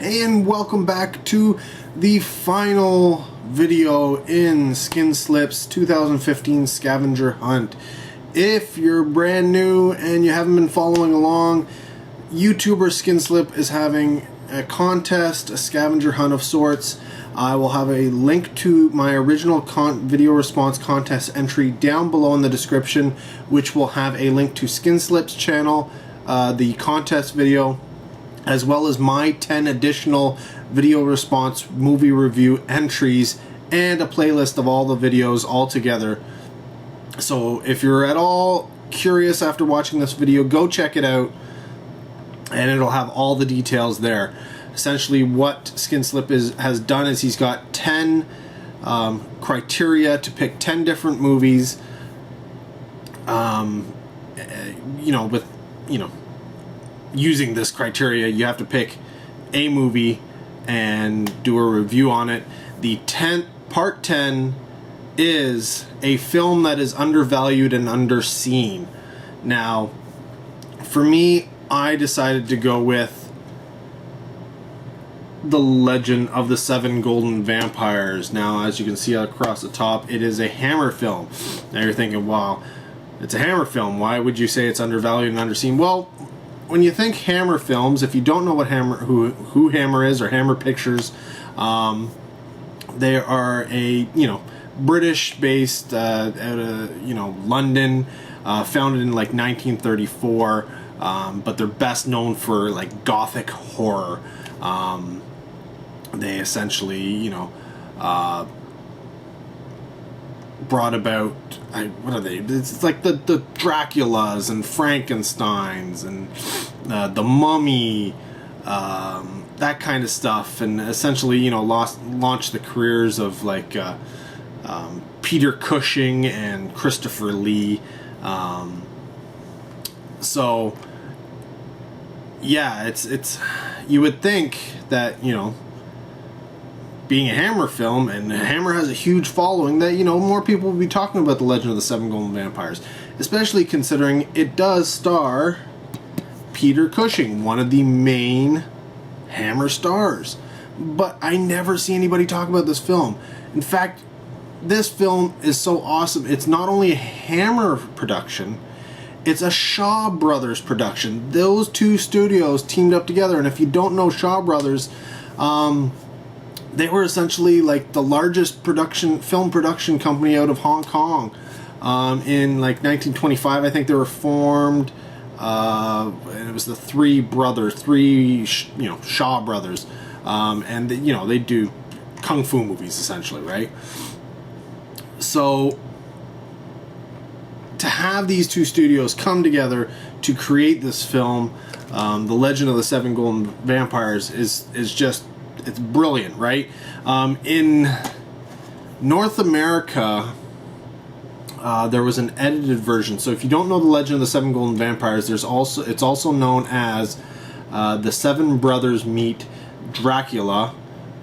and welcome back to the final video in Skinslip's 2015 Scavenger Hunt. If you're brand new and you haven't been following along, YouTuber Skinslip is having a contest, a scavenger hunt of sorts. I will have a link to my original video response contest entry down below in the description, which will have a link to Skinslip's channel, the contest video, as well as my 10 additional video response movie review entries and a playlist of all the videos all together. So if you're at all curious after watching this video, go check it out and it'll have all the details there. Essentially what Skinslip has done is he's got 10 criteria to pick 10 different movies, using this criteria, you have to pick a movie and do a review on it. The part 10 is a film that is undervalued and underseen. Now, for me, I decided to go with The Legend of the Seven Golden Vampires. Now, as you can see across the top, it is a Hammer film. Now you're thinking, wow, it's a Hammer film. Why would you say it's undervalued and underseen? Well, when you think Hammer films, if you don't know what who Hammer is or Hammer Pictures, they are a British-based out of London, founded in like 1934, but they're best known for like gothic horror. They essentially brought about, what are they? It's like the Draculas and Frankensteins and the Mummy, that kind of stuff, and essentially launched the careers of like Peter Cushing and Christopher Lee. So yeah, it's you would think that being a Hammer film, and Hammer has a huge following, that more people will be talking about The Legend of the Seven Golden Vampires, especially considering it does star Peter Cushing, one of the main Hammer stars. But I never see anybody talk about this film. In fact, this film is so awesome. It's not only a Hammer production, it's a Shaw Brothers production. Those two studios teamed up together, and if you don't know Shaw Brothers, they were essentially like the largest film production company out of Hong Kong. In like 1925, I think they were formed, and it was the three Shaw Brothers, and they do kung fu movies essentially, right? So to have these two studios come together to create this film, The Legend of the Seven Golden Vampires, is just, it's brilliant, right? In North America, there was an edited version. So if you don't know The Legend of the Seven Golden Vampires, it's also known as The Seven Brothers Meet Dracula,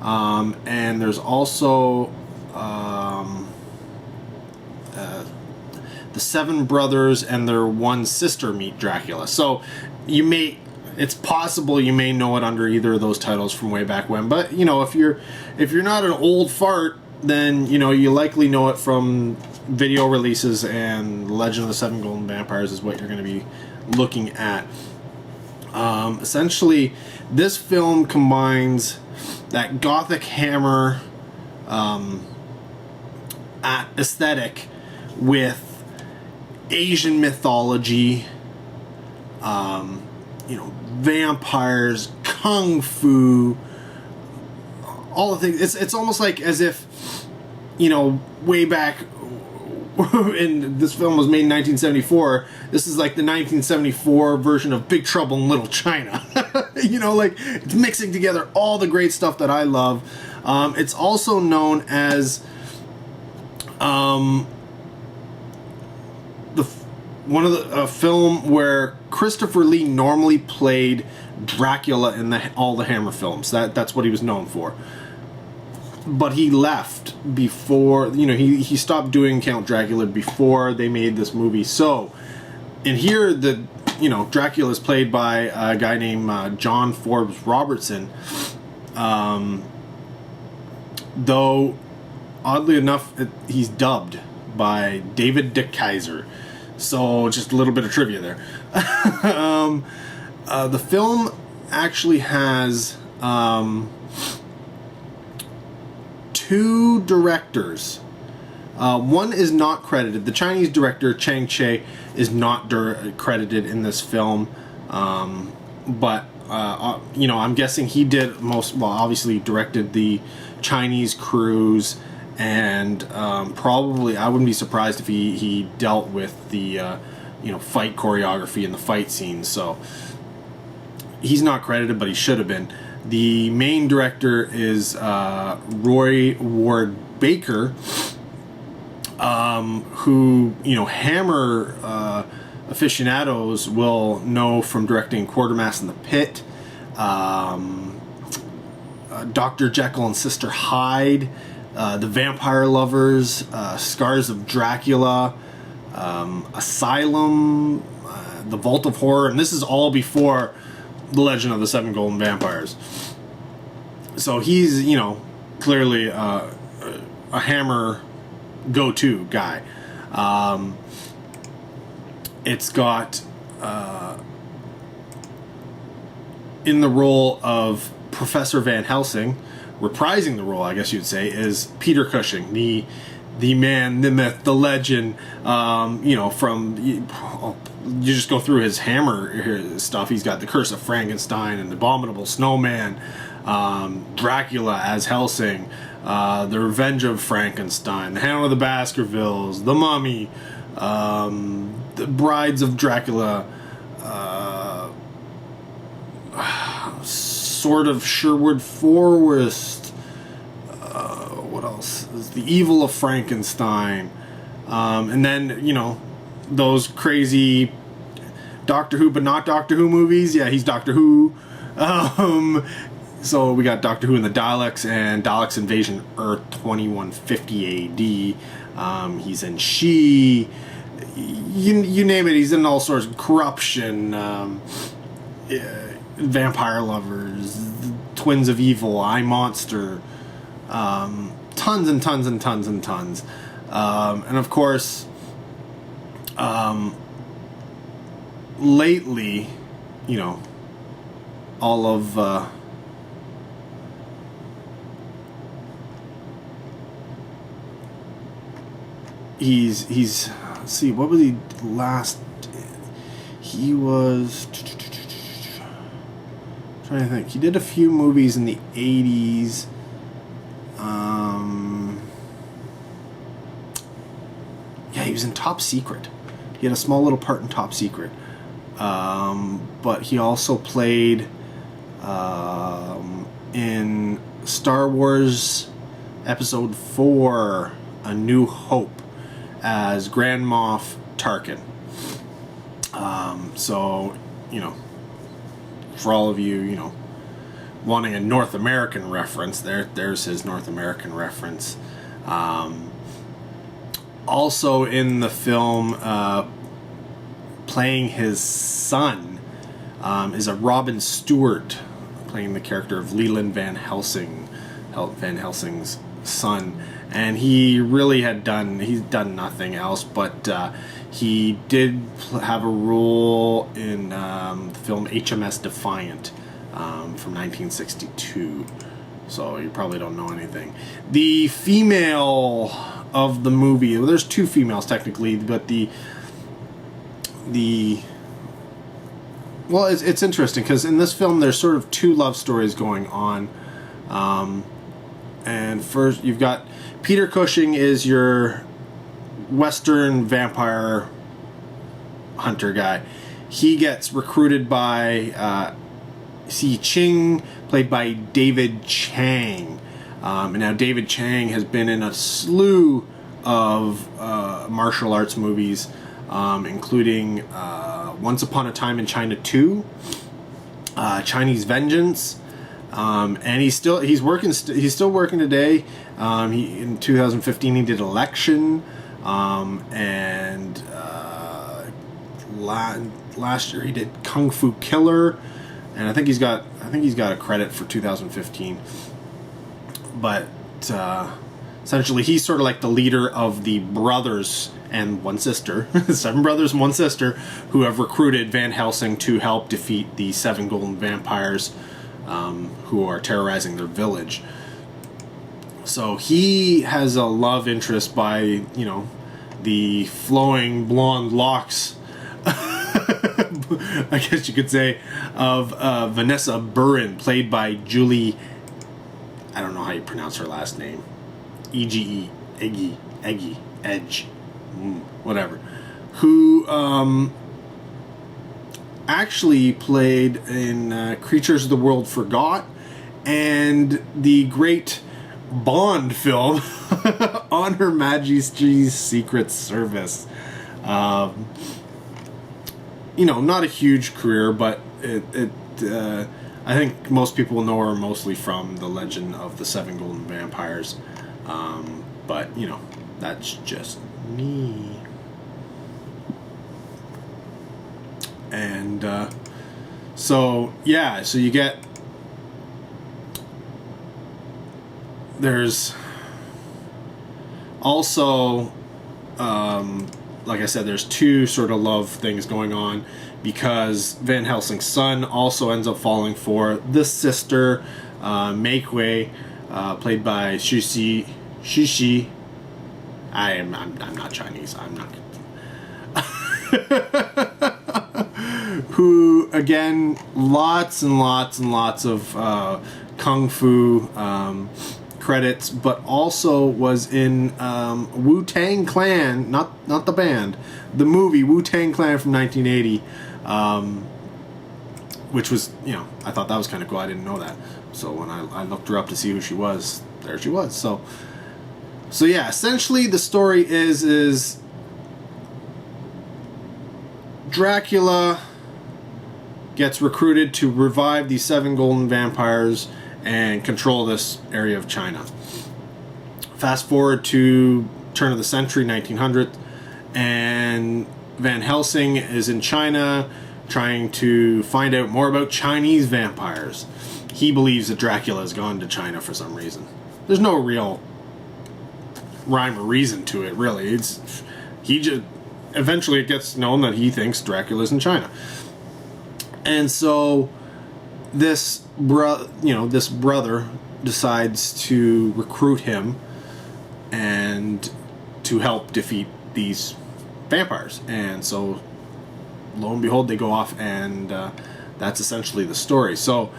and there's also The Seven Brothers and Their One Sister Meet Dracula. So it's possible you may know it under either of those titles from way back when. But if you're not an old fart, then you likely know it from video releases, and The Legend of the Seven Golden Vampires is what you're going to be looking at. Essentially, this film combines that gothic Hammer aesthetic with Asian mythology, vampires, kung fu, all the things. It's almost like as if, way back, and this film was made in 1974, this is like the 1974 version of Big Trouble in Little China. Like, it's mixing together all the great stuff that I love. It's also known as a film where Christopher Lee normally played Dracula in all the Hammer films. That's what he was known for. But he left before, he stopped doing Count Dracula before they made this movie. So, in here, Dracula is played by a guy named John Forbes Robertson. Though, oddly enough, he's dubbed by David De Keyser. So, just a little bit of trivia there. The film actually has two directors. One is not credited. The Chinese director, Chang Che, is not credited in this film. But I'm guessing he did obviously directed the Chinese cruise, and probably I wouldn't be surprised if he dealt with the fight choreography and the fight scenes. So he's not credited, but he should have been. The main director is Roy Ward Baker, who Hammer aficionados will know from directing Quartermass in the Pit, Dr. Jekyll and Sister Hyde, The Vampire Lovers, Scars of Dracula, Asylum, The Vault of Horror, and this is all before The Legend of the Seven Golden Vampires. So he's, clearly a Hammer go-to guy. It's got in the role of Professor Van Helsing, reprising the role, I guess you'd say, is Peter Cushing, the man, the myth, the legend. You just go through his Hammer stuff. He's got The Curse of Frankenstein and The Abominable Snowman, Dracula as Helsing, The Revenge of Frankenstein, The Handle of the Baskervilles, The Mummy, The Brides of Dracula, Sword of Sherwood Forest, what else? The Evil of Frankenstein, and then, those crazy Doctor Who but not Doctor Who movies. Yeah, he's Doctor Who. So we got Doctor Who and the Daleks and Daleks Invasion Earth 2150 AD. He's in She. You name it, he's in all sorts of Corruption, Vampire Lovers, Twins of Evil, I Monster, tons and tons and tons and tons. And of course, lately, all of he's let's see, what was he last? He was trying to think. He did a few movies in the 80s. Yeah, he was in Top Secret. He had a small little part in Top Secret. But he also played in Star Wars Episode 4, A New Hope, as Grand Moff Tarkin. So, for all of you, wanting a North American reference, there's his North American reference. Also in the film, playing his son, is a Robin Stewart, playing the character of Leland Van Helsing, Van Helsing's son. And he really he's done nothing else, but he did have a role in the film HMS Defiant from 1962. So you probably don't know anything. The female of the movie, well, there's two females technically, but well, it's interesting because in this film there's sort of two love stories going on. And first you've got Peter Cushing is your Western vampire hunter guy. He gets recruited by Si Ching, played by David Chang. And now David Chang has been in a slew of martial arts movies, including Once Upon a Time in China 2, Chinese Vengeance, and he's still working today. In 2015 he did Election, and last year he did Kung Fu Killer, and I think he's got a credit for 2015. But essentially, he's sort of like the leader of the brothers and one sister, 7 brothers and 1 sister, who have recruited Van Helsing to help defeat the 7 golden vampires who are terrorizing their village. So he has a love interest by, you know, the flowing blonde locks, I guess you could say, of Vanessa Burin, played by Julie, I don't know how you pronounce her last name, Eggy, Edge, whatever, who actually played in Creatures of the World Forgot and the great Bond film On Her Majesty's Secret Service. You know, not a huge career, but I think most people know her mostly from The Legend of the 7 Golden Vampires. But, you know, that's just me. And so, yeah, so you get... There's also, like I said, there's 2 sort of love things going on, because Van Helsing's son also ends up falling for the sister, Meikwe, played by Shishi. I'm not Chinese. I'm not. Who, again, lots and lots and lots of kung fu credits, but also was in Wu-Tang Clan, not the band, the movie Wu-Tang Clan from 1980, which was, you know, I thought that was kind of cool. I didn't know that. So when I looked her up to see who she was, there she was. So yeah, essentially the story is Dracula gets recruited to revive the 7 golden vampires and control this area of China. Fast forward to turn of the century, 1900, and Van Helsing is in China trying to find out more about Chinese vampires. He believes that Dracula has gone to China for some reason. There's no real rhyme or reason to it, really. Eventually it gets known that he thinks Dracula's in China. And so this brother decides to recruit him and to help defeat these vampires. And so lo and behold, they go off, and that's essentially the story. So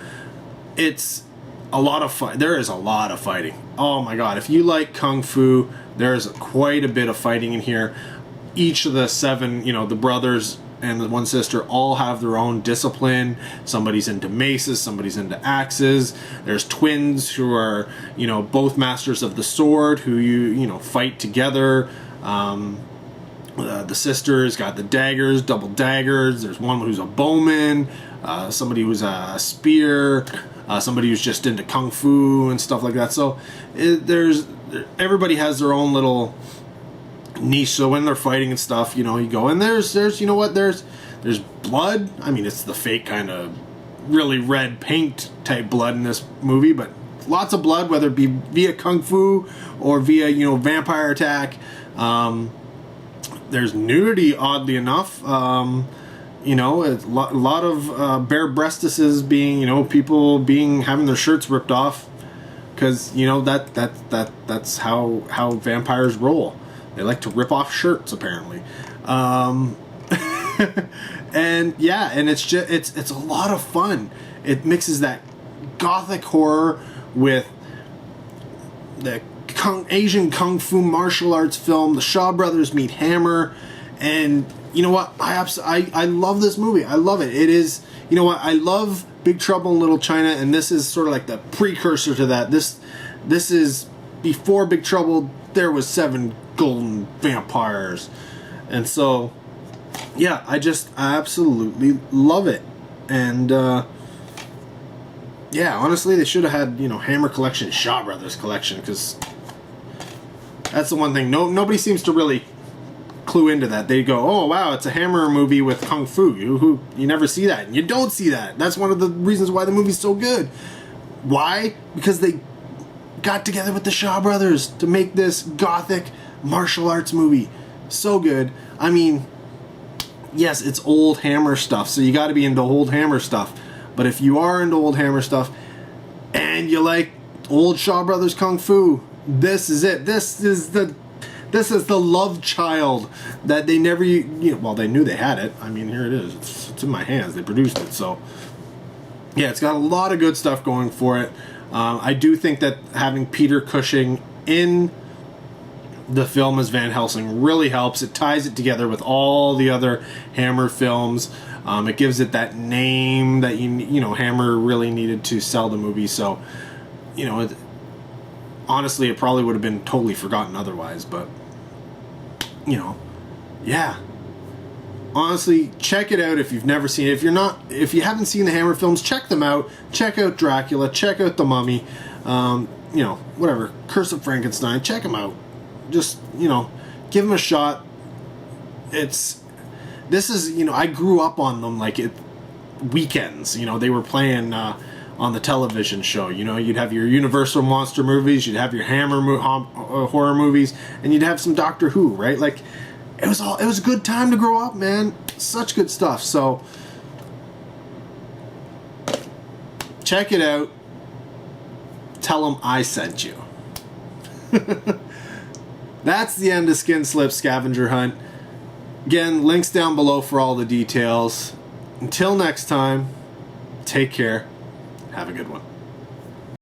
it's a lot of fun. There is a lot of fighting. Oh my god, if you like kung fu, there's quite a bit of fighting in here. Each of the 7, you know, the brothers and the 1 sister all have their own discipline. Somebody's into maces, somebody's into axes. There's twins who are, you know, both masters of the sword, who you know, fight together. The sister's got the daggers, double daggers. There's one who's a bowman, somebody who's a spear, somebody who's just into kung fu and stuff like that. So everybody has their own little niche. So when they're fighting and stuff, you know, you go, and there's you know what, there's blood. I mean, it's the fake kind of really red paint type blood in this movie, but lots of blood, whether it be via kung fu or via, you know, vampire attack. There's nudity, oddly enough. You know, a lot of bare breastises being, you know, people having their shirts ripped off, because, you know, that's how vampires roll. They like to rip off shirts, apparently. And yeah, and it's a lot of fun. It mixes that gothic horror with the Asian kung fu martial arts film. The Shaw Brothers meet Hammer, and you know what? I love this movie. I love it. It is, you know what? I love Big Trouble in Little China, and this is sort of like the precursor to that. This is before Big Trouble. There was 7 golden vampires, and so yeah, I absolutely love it. And yeah, honestly, they should have had, you know, Hammer Collection, Shaw Brothers Collection, because that's the one thing nobody seems to really clue into that. They go, oh wow, it's a Hammer movie with kung fu. You never see that, and you don't see that. That's one of the reasons why the movie's so good. Why? Because they got together with the Shaw Brothers to make this gothic martial arts movie. So good. I mean, yes, it's old Hammer stuff, so you got to be into old Hammer stuff. But if you are into old Hammer stuff and you like old Shaw Brothers kung fu, this is it. This is the love child that they never, well, they knew they had it. I mean, here it is. It's in my hands. They produced it. So, yeah, it's got a lot of good stuff going for it. I do think that having Peter Cushing in the film as Van Helsing really helps. It ties it together with all the other Hammer films. It gives it that name that Hammer really needed to sell the movie. So, honestly, it probably would have been totally forgotten otherwise. But, yeah. Honestly, check it out if you've never seen it. If you haven't seen the Hammer films, check them out. Check out Dracula. Check out The Mummy. Whatever. Curse of Frankenstein. Check them out. Just, give them a shot. I grew up on them weekends. They were playing on the television show. You'd have your Universal monster movies, you'd have your Hammer horror movies, and you'd have some Doctor Who, right? It was a good time to grow up, man. Such good stuff. So check it out. Tell them I sent you. That's the end of Skinslip Scavenger Hunt. Again, links down below for all the details. Until next time, take care. Have a good one.